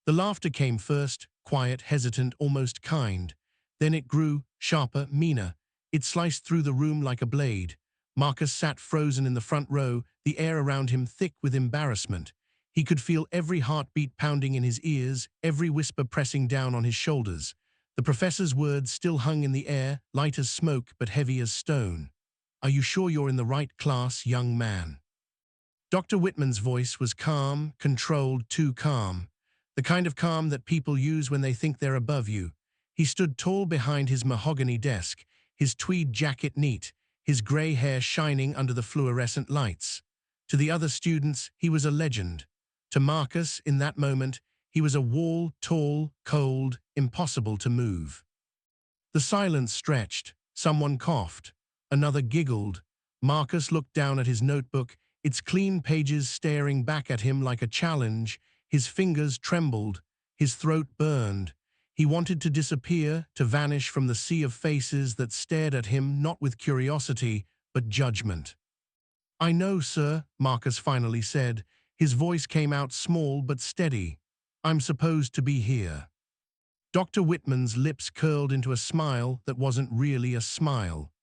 The laughter came first, quiet, hesitant, almost kind. Then it grew, sharper, meaner. It sliced through the room like a blade. Marcus sat frozen in the front row, the air around him thick with embarrassment. He could feel every heartbeat pounding in his ears, every whisper pressing down on his shoulders. The professor's words still hung in the air, light as smoke but heavy as stone. "Are you sure you're in the right class, young man?" Dr. Whitman's voice was calm, controlled, too calm. The kind of calm that people use when they think they're above you. He stood tall behind his mahogany desk, his tweed jacket neat, his grey hair shining under the fluorescent lights. To the other students, he was a legend. To Marcus, in that moment, he was a wall, tall, cold, impossible to move. The silence stretched. Someone coughed. Another giggled. Marcus looked down at his notebook, its clean pages staring back at him like a challenge. His fingers trembled. His throat burned. He wanted to disappear, to vanish from the sea of faces that stared at him not with curiosity, but judgment. "I know, sir," Marcus finally said. His voice came out small but steady. "I'm supposed to be here." Dr. Whitman's lips curled into a smile that wasn't really a smile.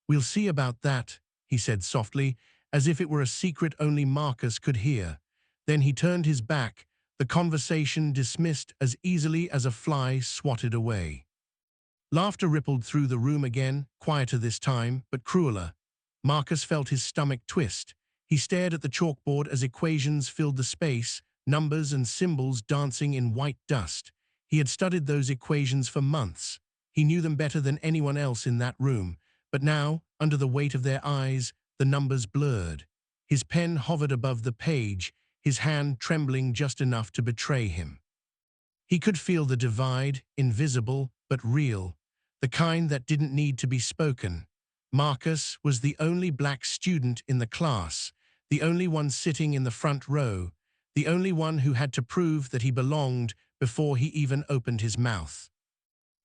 "We'll see about that," he said softly, as if it were a secret only Marcus could hear. Then he turned his back, the conversation dismissed as easily as a fly swatted away. Laughter rippled through the room again, quieter this time, but crueler. Marcus felt his stomach twist. He stared at the chalkboard as equations filled the space, numbers and symbols dancing in white dust. He had studied those equations for months. He knew them better than anyone else in that room. But now, under the weight of their eyes, the numbers blurred. His pen hovered above the page, his hand trembling just enough to betray him. He could feel the divide, invisible but real, the kind that didn't need to be spoken. Marcus was the only black student in the class, the only one sitting in the front row, the only one who had to prove that he belonged before he even opened his mouth.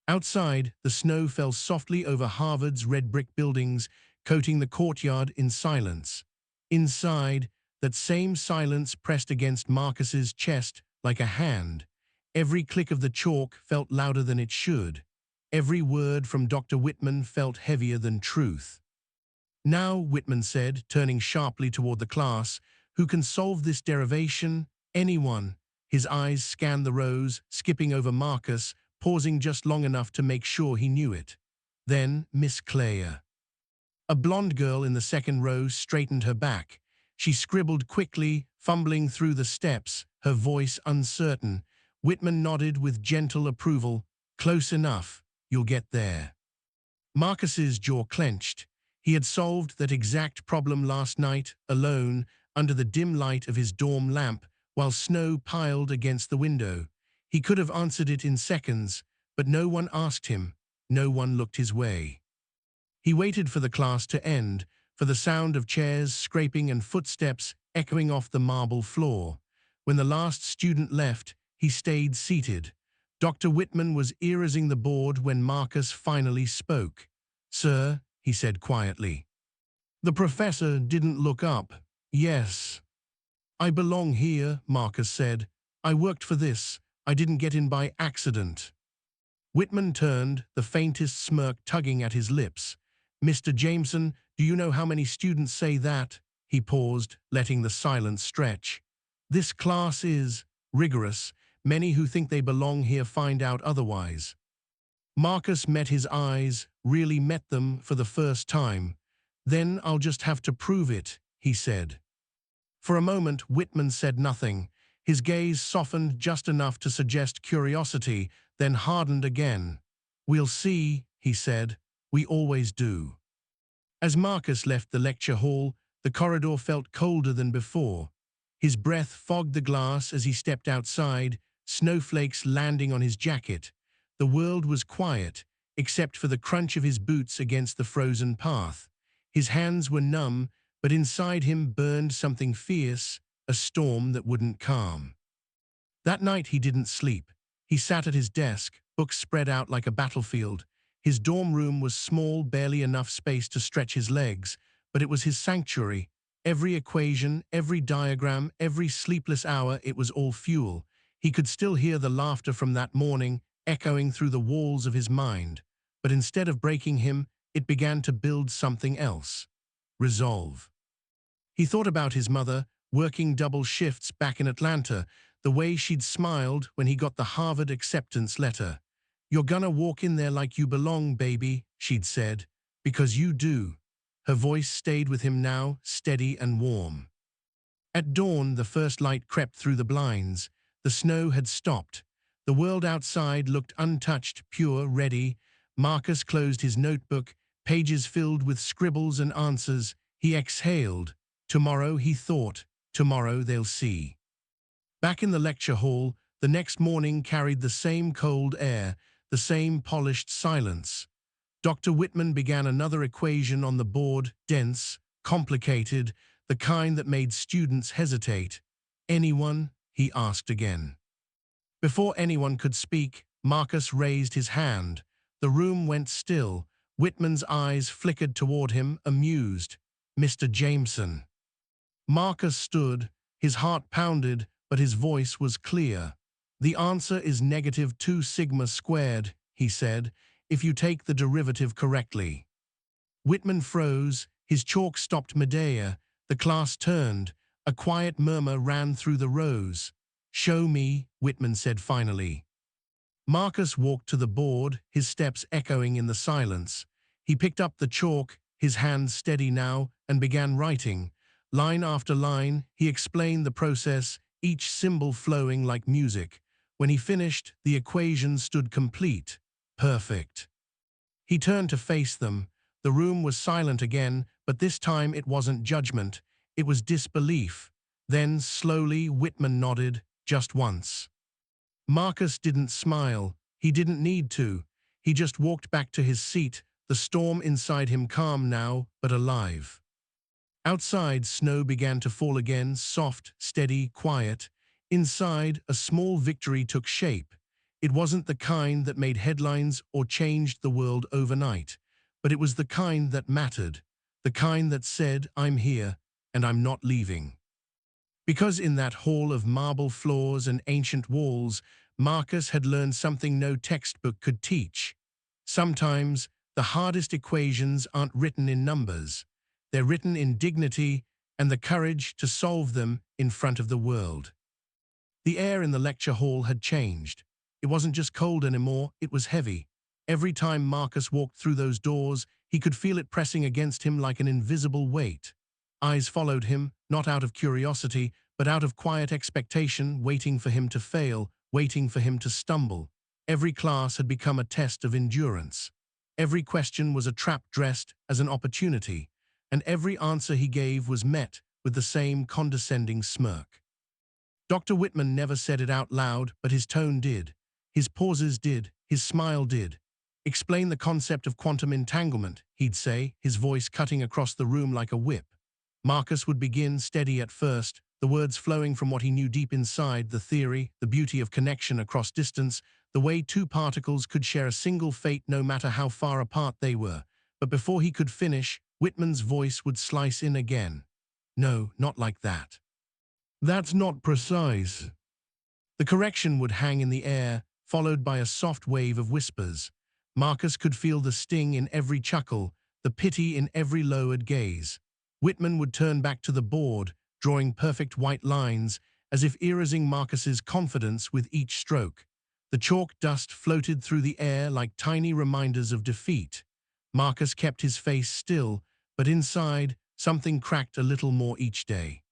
Outside, the snow fell softly over Harvard's red brick buildings, coating the courtyard in silence. Inside, that same silence pressed against Marcus's chest like a hand. Every click of the chalk felt louder than it should. Every word from Dr. Whitman felt heavier than truth. "Now," Whitman said, turning sharply toward the class, "who can solve this derivation? Anyone." His eyes scanned the rows, skipping over Marcus, pausing just long enough to make sure he knew it. Then Miss Clare. A blonde girl in the second row straightened her back. She scribbled quickly, fumbling through the steps, her voice uncertain. Whitman nodded with gentle approval. "Close enough. You'll get there." Marcus's jaw clenched. He had solved that exact problem last night, alone, under the dim light of his dorm lamp, while snow piled against the window. He could have answered it in seconds, but no one asked him. No one looked his way. He waited for the class to end, for the sound of chairs scraping and footsteps echoing off the marble floor. When the last student left, he stayed seated. Dr. Whitman was erasing the board when Marcus finally spoke. "Sir," he said quietly. The professor didn't look up. "Yes." "I belong here," Marcus said. "I worked for this. I didn't get in by accident." Whitman turned, the faintest smirk tugging at his lips. "Mr. Jameson, do you know how many students say that?" He paused, letting the silence stretch. "This class is rigorous. Many who think they belong here find out otherwise." Marcus met his eyes, really met them for the first time. "Then I'll just have to prove it," he said. For a moment, Whitman said nothing. His gaze softened just enough to suggest curiosity, then hardened again. "We'll see," he said. "We always do." As Marcus left the lecture hall, the corridor felt colder than before. His breath fogged the glass as he stepped outside, snowflakes landing on his jacket. The world was quiet, except for the crunch of his boots against the frozen path. His hands were numb, but inside him burned something fierce, a storm that wouldn't calm. That night he didn't sleep. He sat at his desk, books spread out like a battlefield. His dorm room was small, barely enough space to stretch his legs, but it was his sanctuary. Every equation, every diagram, every sleepless hour, it was all fuel. He could still hear the laughter from that morning echoing through the walls of his mind, but instead of breaking him, it began to build something else. Resolve. He thought about his mother, working double shifts back in Atlanta, the way she'd smiled when he got the Harvard acceptance letter. "You're gonna walk in there like you belong, baby," she'd said, "because you do." Her voice stayed with him now, steady and warm. At dawn, the first light crept through the blinds. The snow had stopped. The world outside looked untouched, pure, ready. Marcus closed his notebook, pages filled with scribbles and answers. He exhaled. Tomorrow, he thought, tomorrow they'll see. Back in the lecture hall, the next morning carried the same cold air, the same polished silence. Dr. Whitman began another equation on the board, dense, complicated, the kind that made students hesitate. "Anyone?" he asked again. Before anyone could speak, Marcus raised his hand. The room went still. Whitman's eyes flickered toward him, amused. "Mr. Jameson." Marcus stood, his heart pounded, but his voice was clear. "The answer is negative 2 sigma squared," he said, "if you take the derivative correctly." Whitman froze, his chalk stopped midair. The class turned. A quiet murmur ran through the rows. "Show me," Whitman said finally. Marcus walked to the board, his steps echoing in the silence. He picked up the chalk, his hands steady now, and began writing. Line after line, he explained the process, each symbol flowing like music. When he finished, the equation stood complete. Perfect. He turned to face them. The room was silent again, but this time it wasn't judgment. It was disbelief. Then, slowly, Whitman nodded, just once. Marcus didn't smile. He didn't need to. He just walked back to his seat, the storm inside him calm now, but alive. Outside, snow began to fall again, soft, steady, quiet. Inside, a small victory took shape. It wasn't the kind that made headlines or changed the world overnight, but it was the kind that mattered, the kind that said, "I'm here, and I'm not leaving." Because in that hall of marble floors and ancient walls, Marcus had learned something no textbook could teach. Sometimes, the hardest equations aren't written in numbers. They're written in dignity and the courage to solve them in front of the world. The air in the lecture hall had changed. It wasn't just cold anymore, it was heavy. Every time Marcus walked through those doors, he could feel it pressing against him like an invisible weight. Eyes followed him, not out of curiosity, but out of quiet expectation, waiting for him to fail, waiting for him to stumble. Every class had become a test of endurance. Every question was a trap dressed as an opportunity, and every answer he gave was met with the same condescending smirk. Dr. Whitman never said it out loud, but his tone did. His pauses did, his smile did. "Explain the concept of quantum entanglement," he'd say, his voice cutting across the room like a whip. Marcus would begin, steady at first, the words flowing from what he knew deep inside, the theory, the beauty of connection across distance, the way two particles could share a single fate no matter how far apart they were. But before he could finish, Whitman's voice would slice in again. "No, not like that. That's not precise." The correction would hang in the air, followed by a soft wave of whispers. Marcus could feel the sting in every chuckle, the pity in every lowered gaze. Whitman would turn back to the board, drawing perfect white lines, as if erasing Marcus's confidence with each stroke. The chalk dust floated through the air like tiny reminders of defeat. Marcus kept his face still, but inside, something cracked a little more each day.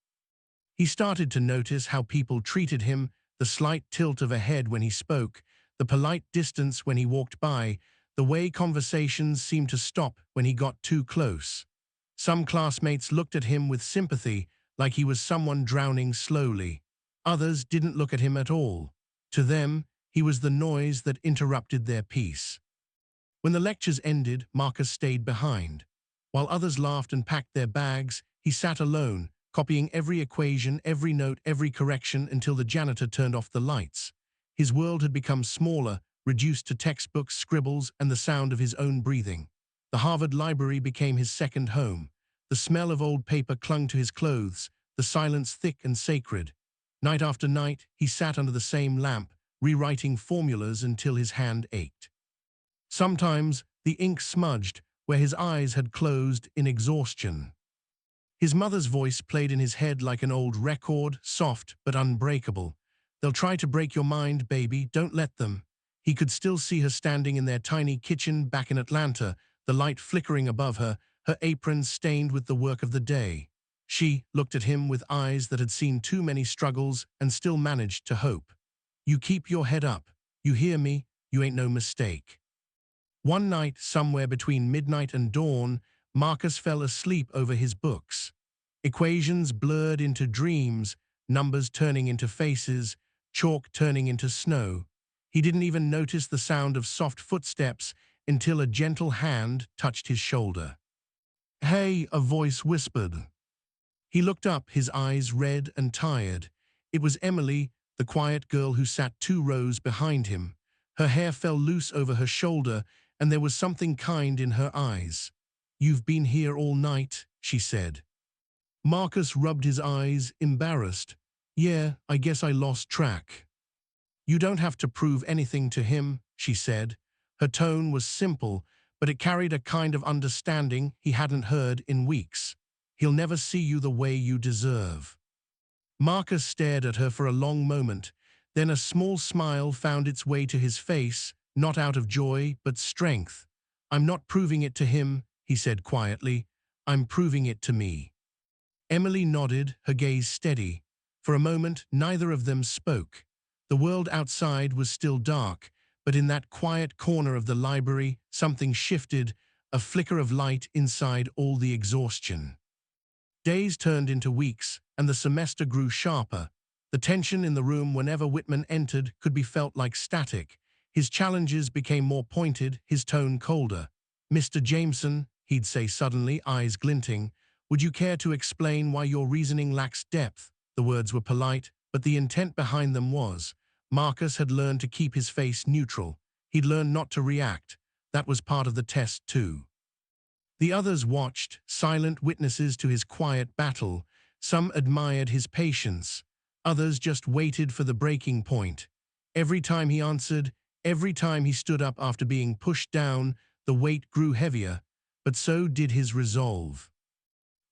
He started to notice how people treated him, the slight tilt of a head when he spoke, the polite distance when he walked by, the way conversations seemed to stop when he got too close. Some classmates looked at him with sympathy, like he was someone drowning slowly. Others didn't look at him at all. To them, he was the noise that interrupted their peace. When the lectures ended, Marcus stayed behind. While others laughed and packed their bags, he sat alone, copying every equation, every note, every correction until the janitor turned off the lights. His world had become smaller, reduced to textbooks, scribbles, and the sound of his own breathing. The Harvard Library became his second home. The smell of old paper clung to his clothes, the silence thick and sacred. Night after night, he sat under the same lamp, rewriting formulas until his hand ached. Sometimes, the ink smudged where his eyes had closed in exhaustion. His mother's voice played in his head like an old record, soft but unbreakable. "They'll try to break your mind, baby, don't let them." He could still see her standing in their tiny kitchen back in Atlanta, the light flickering above her, her apron stained with the work of the day. She looked at him with eyes that had seen too many struggles and still managed to hope. "You keep your head up. You hear me? You ain't no mistake." One night, somewhere between midnight and dawn, Marcus fell asleep over his books. Equations blurred into dreams, numbers turning into faces, chalk turning into snow. He didn't even notice the sound of soft footsteps until a gentle hand touched his shoulder. "Hey," a voice whispered. He looked up, his eyes red and tired. It was Emily, the quiet girl who sat 2 rows behind him. Her hair fell loose over her shoulder, and there was something kind in her eyes. "You've been here all night," she said. Marcus rubbed his eyes, embarrassed. "Yeah, I guess I lost track." "You don't have to prove anything to him," she said. Her tone was simple, but it carried a kind of understanding he hadn't heard in weeks. "He'll never see you the way you deserve." Marcus stared at her for a long moment. Then a small smile found its way to his face, not out of joy, but strength. "I'm not proving it to him," he said quietly. "I'm proving it to me." Emily nodded, her gaze steady. For a moment, neither of them spoke. The world outside was still dark, but in that quiet corner of the library, something shifted, a flicker of light inside all the exhaustion. Days turned into weeks, and the semester grew sharper. The tension in the room whenever Whitman entered could be felt like static. His challenges became more pointed, his tone colder. "Mr. Jameson," he'd say suddenly, eyes glinting, "would you care to explain why your reasoning lacks depth?" The words were polite, but the intent behind them was. Marcus had learned to keep his face neutral. He'd learned not to react. That was part of the test, too. The others watched, silent witnesses to his quiet battle. Some admired his patience. Others just waited for the breaking point. Every time he answered, every time he stood up after being pushed down, the weight grew heavier, but so did his resolve.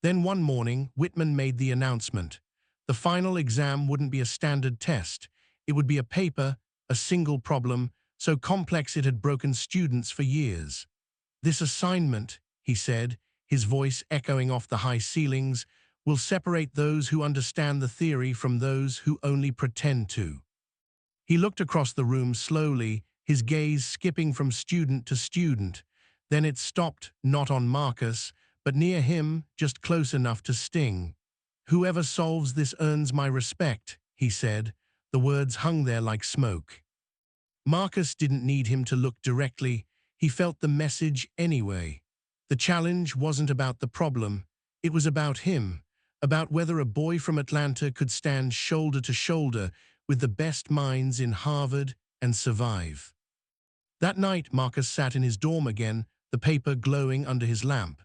Then one morning, Whitman made the announcement. The final exam wouldn't be a standard test. It would be a paper, a single problem, so complex it had broken students for years. "This assignment," he said, his voice echoing off the high ceilings, "will separate those who understand the theory from those who only pretend to." He looked across the room slowly, his gaze skipping from student to student. Then it stopped, not on Marcus, but near him, just close enough to sting. "Whoever solves this earns my respect," he said. The words hung there like smoke. Marcus didn't need him to look directly. He felt the message anyway. The challenge wasn't about the problem. It was about him, about whether a boy from Atlanta could stand shoulder to shoulder with the best minds in Harvard and survive. That night, Marcus sat in his dorm again, the paper glowing under his lamp.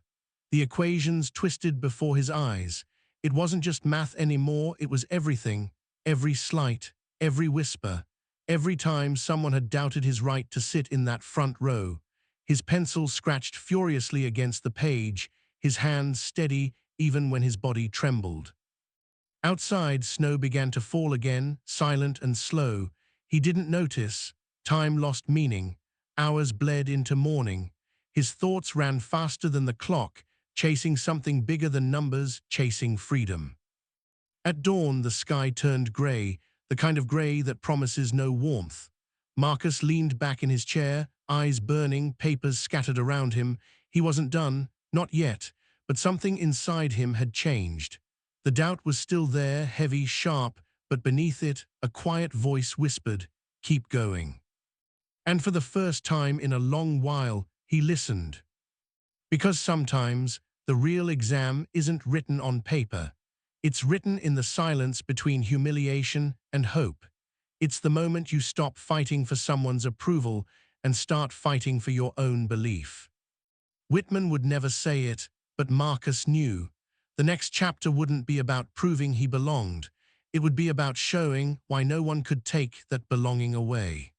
The equations twisted before his eyes. It wasn't just math anymore, it was everything, every slight, every whisper. Every time someone had doubted his right to sit in that front row. His pencil scratched furiously against the page, his hands steady even when his body trembled. Outside, snow began to fall again, silent and slow. He didn't notice. Time lost meaning. Hours bled into morning. His thoughts ran faster than the clock, chasing something bigger than numbers, chasing freedom. At dawn, the sky turned gray, the kind of gray that promises no warmth. Marcus leaned back in his chair, eyes burning, papers scattered around him. He wasn't done, not yet, but something inside him had changed. The doubt was still there, heavy, sharp, but beneath it, a quiet voice whispered, "Keep going." And for the first time in a long while, he listened. Because sometimes, the real exam isn't written on paper. It's written in the silence between humiliation and hope. It's the moment you stop fighting for someone's approval and start fighting for your own belief. Whitman would never say it, but Marcus knew. The next chapter wouldn't be about proving he belonged. It would be about showing why no one could take that belonging away.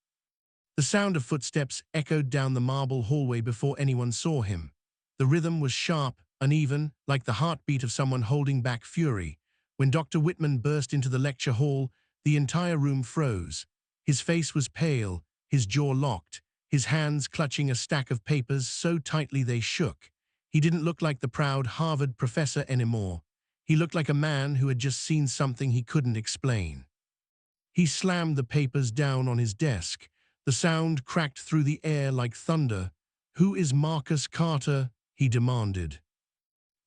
The sound of footsteps echoed down the marble hallway before anyone saw him. The rhythm was sharp, uneven, like the heartbeat of someone holding back fury. When Dr. Whitman burst into the lecture hall, the entire room froze. His face was pale, his jaw locked, his hands clutching a stack of papers so tightly they shook. He didn't look like the proud Harvard professor anymore. He looked like a man who had just seen something he couldn't explain. He slammed the papers down on his desk. The sound cracked through the air like thunder. "Who is Marcus Carter?" he demanded.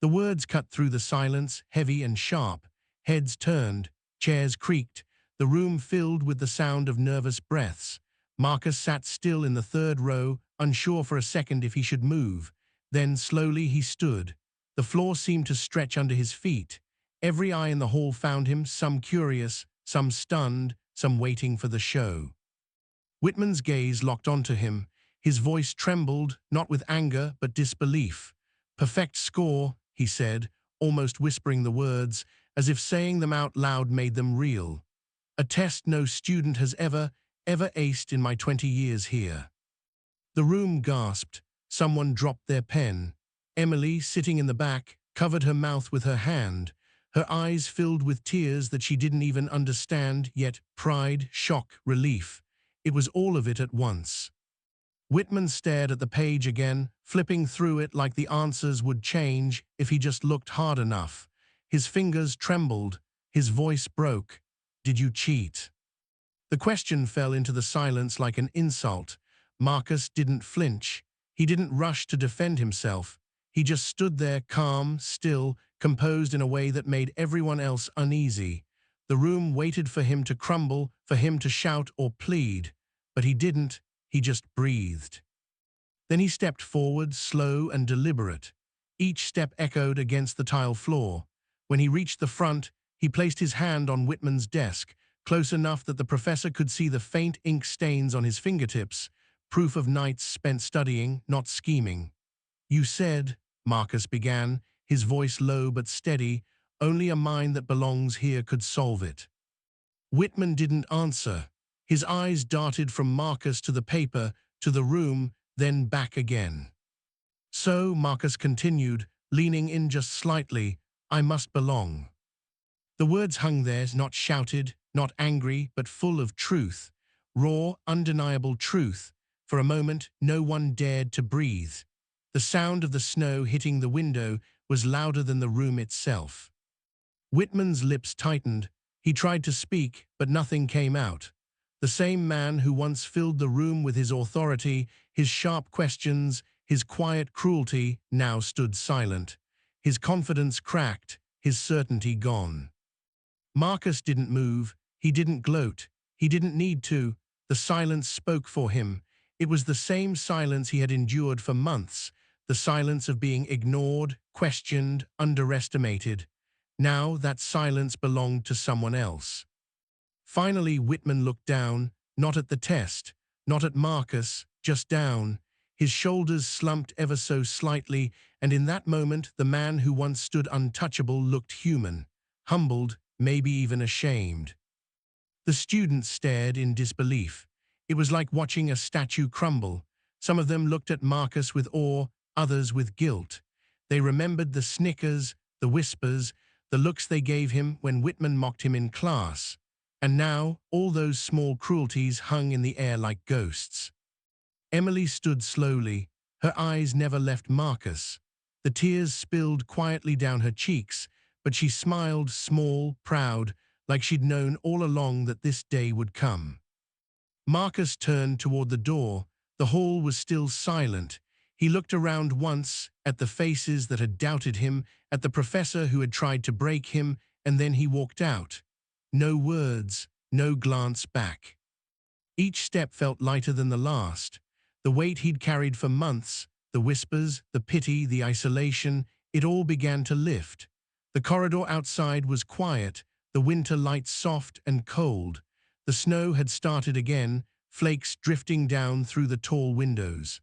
The words cut through the silence, heavy and sharp. Heads turned, chairs creaked, the room filled with the sound of nervous breaths. Marcus sat still in the third row, unsure for a second if he should move. Then slowly he stood. The floor seemed to stretch under his feet. Every eye in the hall found him, some curious, some stunned, some waiting for the show. Whitman's gaze locked onto him. His voice trembled, not with anger, but disbelief. "Perfect score," he said, almost whispering the words, as if saying them out loud made them real. "A test no student has ever aced in my 20 years here." The room gasped. Someone dropped their pen. Emily, sitting in the back, covered her mouth with her hand. Her eyes filled with tears that she didn't even understand, yet pride, shock, relief. It was all of it at once. Whitman stared at the page again, flipping through it like the answers would change if he just looked hard enough. His fingers trembled. His voice broke. "Did you cheat?" The question fell into the silence like an insult. Marcus didn't flinch. He didn't rush to defend himself. He just stood there, calm, still, composed in a way that made everyone else uneasy. The room waited for him to crumble, for him to shout or plead. But he didn't. He just breathed. Then he stepped forward, slow and deliberate. Each step echoed against the tile floor. When he reached the front, he placed his hand on Whitman's desk, close enough that the professor could see the faint ink stains on his fingertips, proof of nights spent studying, not scheming. "You said," Marcus began, his voice low but steady, "only a mind that belongs here could solve it." Whitman didn't answer. His eyes darted from Marcus to the paper, to the room, then back again. "So," Marcus continued, leaning in just slightly, "I must belong." The words hung there, not shouted, not angry, but full of truth. Raw, undeniable truth. For a moment, no one dared to breathe. The sound of the snow hitting the window was louder than the room itself. Whitman's lips tightened. He tried to speak, but nothing came out. The same man who once filled the room with his authority, his sharp questions, his quiet cruelty, now stood silent. His confidence cracked, his certainty gone. Marcus didn't move. He didn't gloat. He didn't need to. The silence spoke for him. It was the same silence he had endured for months, the silence of being ignored, questioned, underestimated. Now that silence belonged to someone else. Finally, Whitman looked down, not at the test, not at Marcus, just down. His shoulders slumped ever so slightly, and in that moment the man who once stood untouchable looked human, humbled, maybe even ashamed. The students stared in disbelief. It was like watching a statue crumble. Some of them looked at Marcus with awe, others with guilt. They remembered the snickers, the whispers, the looks they gave him when Whitman mocked him in class. And now, all those small cruelties hung in the air like ghosts. Emily stood slowly. Her eyes never left Marcus. The tears spilled quietly down her cheeks, but she smiled, small, proud, like she'd known all along that this day would come. Marcus turned toward the door. The hall was still silent. He looked around once, at the faces that had doubted him, at the professor who had tried to break him, and then he walked out. No words, no glance back. Each step felt lighter than the last. The weight he'd carried for months, the whispers, the pity, the isolation, it all began to lift. The corridor outside was quiet, the winter light soft and cold. The snow had started again, flakes drifting down through the tall windows.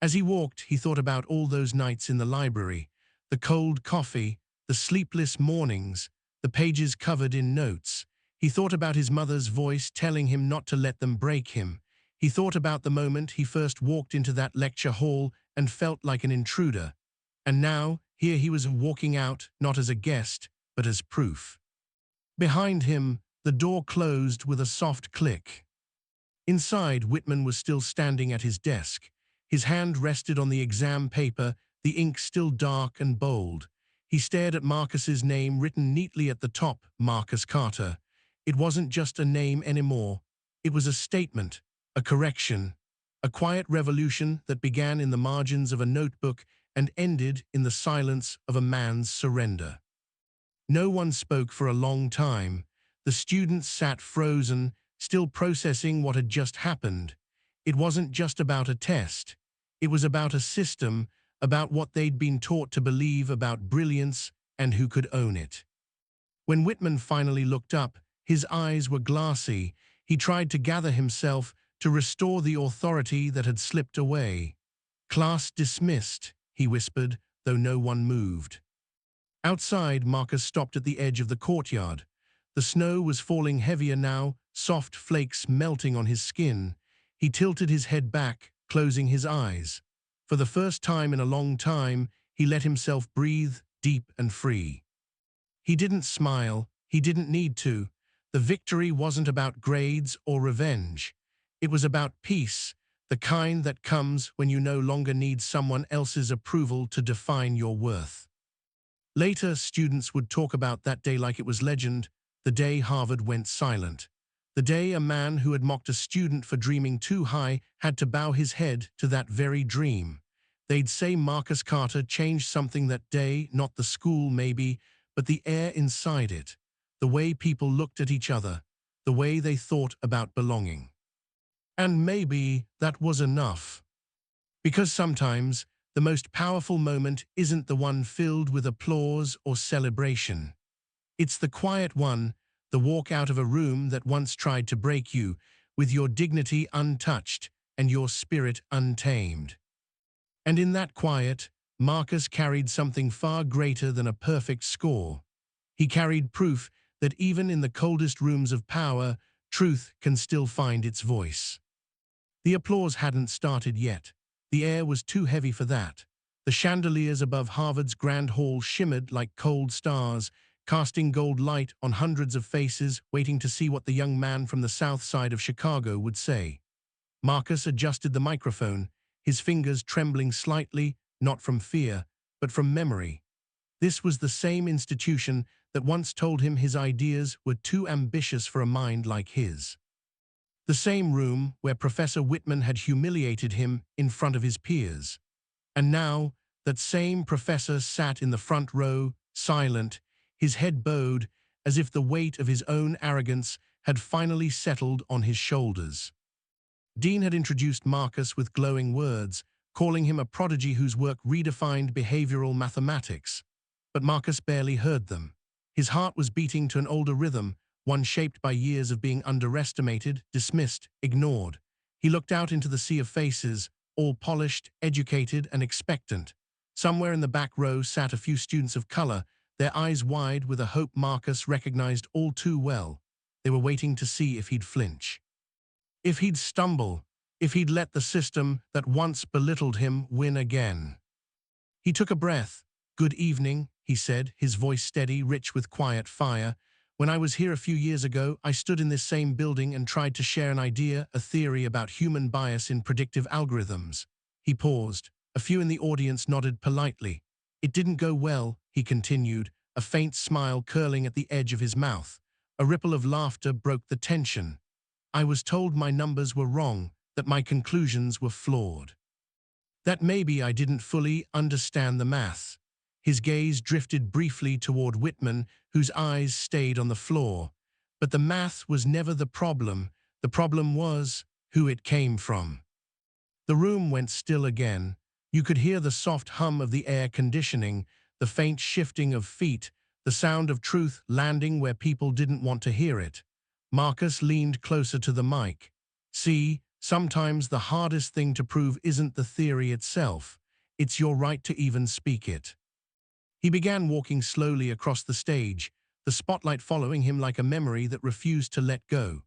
As he walked, he thought about all those nights in the library, the cold coffee, the sleepless mornings, the pages covered in notes. He thought about his mother's voice telling him not to let them break him. He thought about the moment he first walked into that lecture hall and felt like an intruder. And now, here he was walking out, not as a guest, but as proof. Behind him, the door closed with a soft click. Inside, Whitman was still standing at his desk. His hand rested on the exam paper, the ink still dark and bold. He stared at Marcus's name written neatly at the top, Marcus Carter. It wasn't just a name anymore. It was a statement, a correction, a quiet revolution that began in the margins of a notebook and ended in the silence of a man's surrender. No one spoke for a long time. The students sat frozen, still processing what had just happened. It wasn't just about a test. It was about a system, about what they'd been taught to believe about brilliance and who could own it. When Whitman finally looked up, his eyes were glassy. He tried to gather himself, to restore the authority that had slipped away. "Class dismissed," he whispered, though no one moved. Outside, Marcus stopped at the edge of the courtyard. The snow was falling heavier now, soft flakes melting on his skin. He tilted his head back, closing his eyes. For the first time in a long time, he let himself breathe deep and free. He didn't smile. He didn't need to. The victory wasn't about grades or revenge. It was about peace, the kind that comes when you no longer need someone else's approval to define your worth. Later, students would talk about that day like it was legend, the day Harvard went silent. The day a man who had mocked a student for dreaming too high had to bow his head to that very dream. They'd say Marcus Carter changed something that day, not the school maybe, but the air inside it, the way people looked at each other, the way they thought about belonging. And maybe that was enough. Because sometimes, the most powerful moment isn't the one filled with applause or celebration. It's the quiet one, the walk out of a room that once tried to break you, with your dignity untouched and your spirit untamed. And in that quiet, Marcus carried something far greater than a perfect score. He carried proof that even in the coldest rooms of power, truth can still find its voice. The applause hadn't started yet. The air was too heavy for that. The chandeliers above Harvard's Grand Hall shimmered like cold stars, casting gold light on hundreds of faces waiting to see what the young man from the south side of Chicago would say. Marcus adjusted the microphone, his fingers trembling slightly, not from fear, but from memory. This was the same institution that once told him his ideas were too ambitious for a mind like his. The same room where Professor Whitman had humiliated him in front of his peers. And now, that same professor sat in the front row, silent, his head bowed, as if the weight of his own arrogance had finally settled on his shoulders. Dean had introduced Marcus with glowing words, calling him a prodigy whose work redefined behavioral mathematics. But Marcus barely heard them. His heart was beating to an older rhythm, one shaped by years of being underestimated, dismissed, ignored. He looked out into the sea of faces, all polished, educated, and expectant. Somewhere in the back row sat a few students of color, their eyes wide with a hope Marcus recognized all too well. They were waiting to see if he'd flinch. If he'd stumble, if he'd let the system that once belittled him win again. He took a breath. "Good evening," he said, his voice steady, rich with quiet fire. "When I was here a few years ago, I stood in this same building and tried to share an idea, a theory about human bias in predictive algorithms." He paused. A few in the audience nodded politely. "It didn't go well," he continued, a faint smile curling at the edge of his mouth. A ripple of laughter broke the tension. "I was told my numbers were wrong, that my conclusions were flawed. That maybe I didn't fully understand the math." His gaze drifted briefly toward Whitman, whose eyes stayed on the floor. But the math was never the problem. The problem was who it came from. The room went still again. You could hear the soft hum of the air conditioning, the faint shifting of feet, the sound of truth landing where people didn't want to hear it. Marcus leaned closer to the mic. "See, sometimes the hardest thing to prove isn't the theory itself. It's your right to even speak it." He began walking slowly across the stage, the spotlight following him like a memory that refused to let go.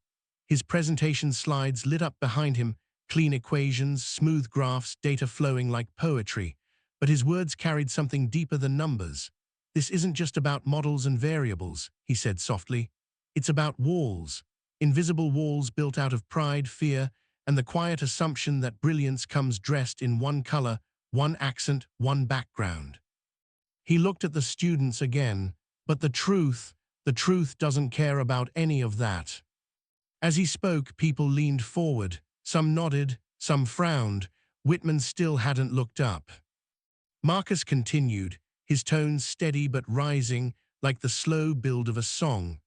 His presentation slides lit up behind him, clean equations, smooth graphs, data flowing like poetry. But his words carried something deeper than numbers. "This isn't just about models and variables," he said softly. "It's about walls. Invisible walls built out of pride, fear, and the quiet assumption that brilliance comes dressed in one color, one accent, one background." He looked at the students again, but the truth doesn't care about any of that. As he spoke, people leaned forward. Some nodded, some frowned. Whitman still hadn't looked up. Marcus continued, his tone steady but rising, like the slow build of a song.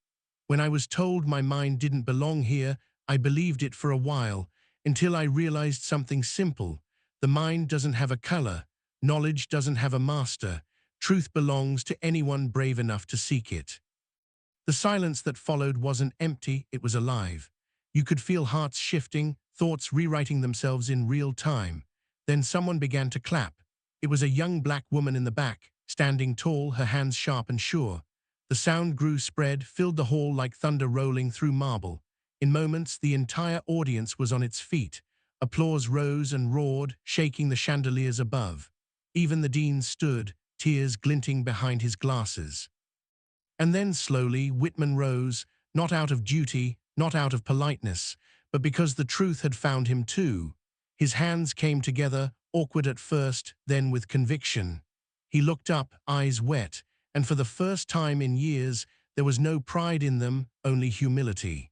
"When I was told my mind didn't belong here, I believed it for a while, until I realized something simple. The mind doesn't have a color. Knowledge doesn't have a master. Truth belongs to anyone brave enough to seek it." The silence that followed wasn't empty, it was alive. You could feel hearts shifting, thoughts rewriting themselves in real time. Then someone began to clap. It was a young black woman in the back, standing tall, her hands sharp and sure. The sound grew, spread, filled the hall like thunder rolling through marble. In moments, the entire audience was on its feet. Applause rose and roared, shaking the chandeliers above. Even the dean stood, tears glinting behind his glasses. And then slowly, Whitman rose, not out of duty, not out of politeness, but because the truth had found him too. His hands came together, awkward at first, then with conviction. He looked up, eyes wet, and for the first time in years, there was no pride in them, only humility.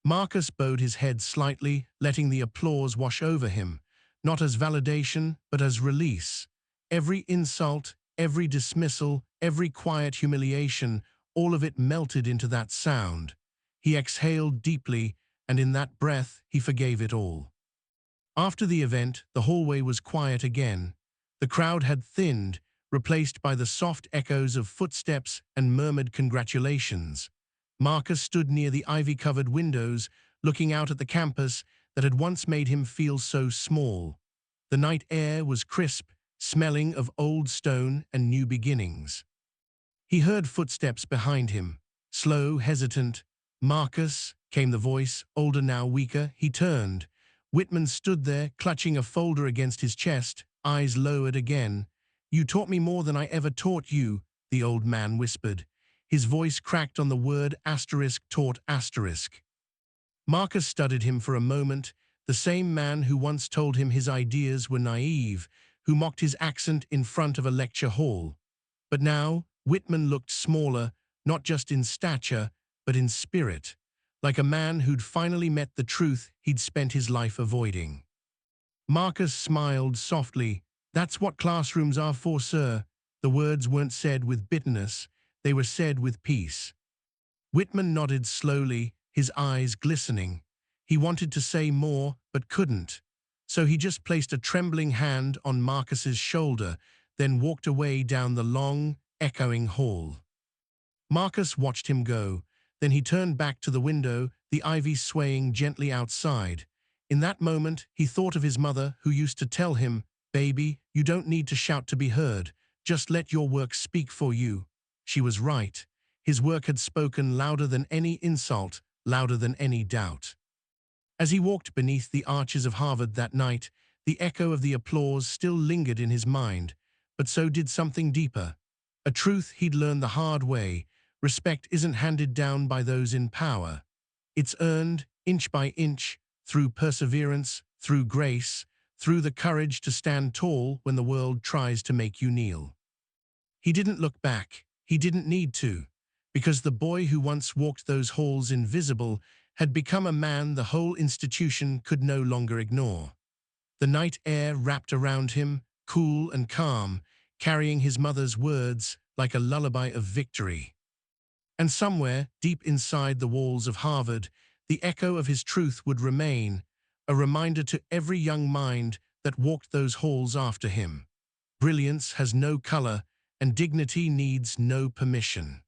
Marcus bowed his head slightly, letting the applause wash over him, not as validation, but as release. Every insult, every dismissal, every quiet humiliation, all of it melted into that sound. He exhaled deeply, and in that breath, he forgave it all. After the event, the hallway was quiet again. The crowd had thinned, replaced by the soft echoes of footsteps and murmured congratulations. Marcus stood near the ivy-covered windows, looking out at the campus that had once made him feel so small. The night air was crisp, smelling of old stone and new beginnings. He heard footsteps behind him, slow, hesitant. "Marcus," came the voice, older now, weaker. He turned. Whitman stood there, clutching a folder against his chest, eyes lowered again. "You taught me more than I ever taught you," the old man whispered. His voice cracked on the word asterisk taught asterisk. Marcus studied him for a moment, the same man who once told him his ideas were naive, who mocked his accent in front of a lecture hall. But now, Whitman looked smaller, not just in stature, but in spirit, like a man who'd finally met the truth he'd spent his life avoiding. Marcus smiled softly. "That's what classrooms are for, sir." The words weren't said with bitterness, they were said with peace. Whitman nodded slowly, his eyes glistening. He wanted to say more, but couldn't. So he just placed a trembling hand on Marcus's shoulder, then walked away down the long, echoing hall. Marcus watched him go. Then he turned back to the window, the ivy swaying gently outside. In that moment, he thought of his mother, who used to tell him, "Baby, you don't need to shout to be heard. Just let your work speak for you." She was right. His work had spoken louder than any insult, louder than any doubt. As he walked beneath the arches of Harvard that night, the echo of the applause still lingered in his mind, but so did something deeper. A truth he'd learned the hard way: respect isn't handed down by those in power. It's earned, inch by inch, through perseverance, through grace, through the courage to stand tall when the world tries to make you kneel. He didn't look back. He didn't need to, because the boy who once walked those halls invisible had become a man the whole institution could no longer ignore. The night air wrapped around him, cool and calm, carrying his mother's words like a lullaby of victory. And somewhere, deep inside the walls of Harvard, the echo of his truth would remain, a reminder to every young mind that walked those halls after him. Brilliance has no color, and dignity needs no permission.